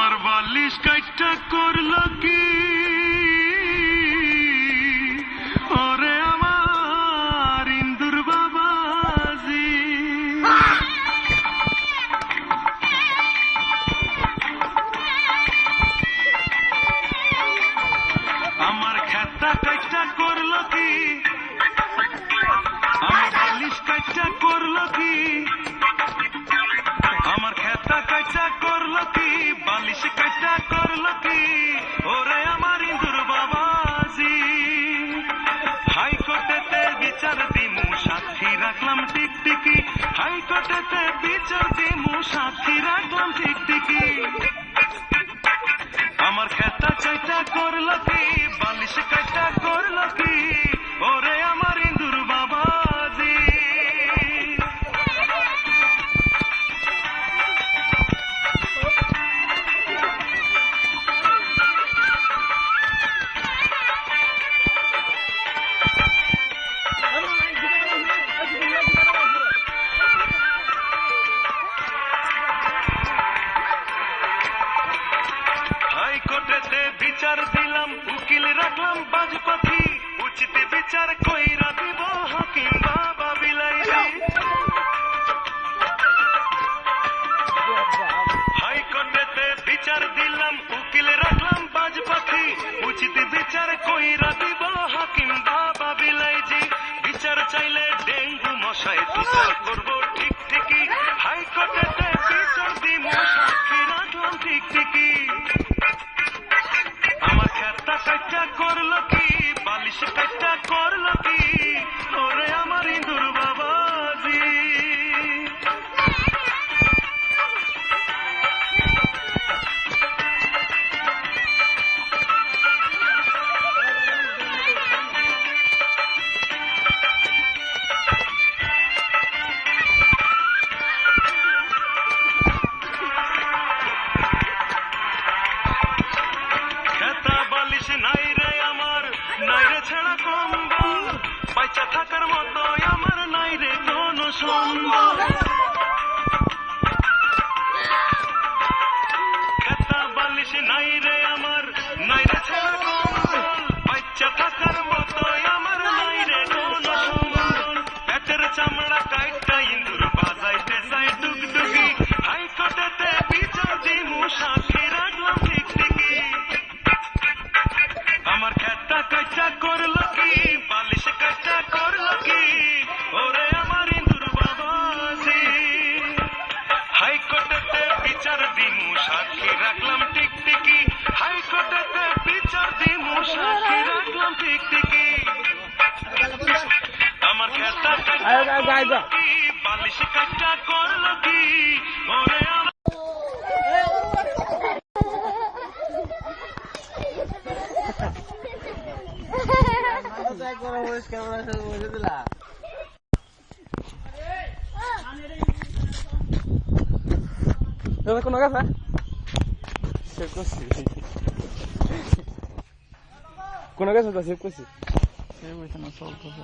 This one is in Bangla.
আমার বালিশ কাইটা করলো কি ওরে আমার ইন্দুর বাবাজি আমার খেতা কাইটা করলো কি আমার বালিশ কাইটা করলো কি আমার খেতা কাইটা করলো কি বালিশ কাইটা করলো কি ওরে আমার ইন্দুর বাবাজি হাইকোর্টেতে বিচার দিমু সাক্ষী রাখলাম টিকটিকি হাইকোর্টেতে বিচার দিমু সাক্ষী রাখলাম টিকটিকি আমার খেতা কাইটা করলো কি বালিশ কাইটা করলো কি ওরে আমার ইন্দুর বাবাজি হাইকোর্টেতে বিচার দিলাম উকিল রাখলাম বাজপাখি উচিত বিচার কইরা দিব হাকিম বাবা বিলাইজি হাইকোর্টেতে বিচার দিলাম উকিল রাখলাম বাজপাখি উচিত বিচার কইরা দিব হাকিম বাবা বিলাইজি বিচার চাইলে ডেঙ্গু মশাই বিচার করবো ঠিক ঠিকই হাইকোর্টেতে বিচার দিব সাক্ষী রাখলাম ঠিক ঠিকই আমার খেতা কাইটা করলো কি বালিশ কাইটা করলো কি ওরে আমার ইন্দুর বাবাজি নাই রে আমার নাই রে ছেঁড়া কম্বল বাইচা থাকার মতো আমার নাই রে কোনো সম্বল খেতা বালিশ নাই রে আমার নাই রে ছেঁড়া কম্বল বাইচা থাকার মতো আমার নাই রে কোনো সম্বল পেটের চামড়া কাইটা ইন্দুর বাজাইতে চাই ডুগডুগি হাইকোর্টেতে বিচার দিমু সাক্ষী রাখলাম টিকটিকি আমার খেতা কাইটা করলো কি বালিশ কাইটা করলো কি ওরে আমার ইন্দুর বাবাজি হাইকোর্টেতে বিচার দিমু সাক্ষী রাখলাম টিকটিকি হাইকোর্টেতে বিচার দিমু সাক্ষী রাখলাম টিকটিকি আমার খেতা কাইটা কি বালিশ কাইটা করলো কি ওরে কোনো কথা সেভ করছি কোনো কথা সেভ করছি সেভ হইতে না চলতেছে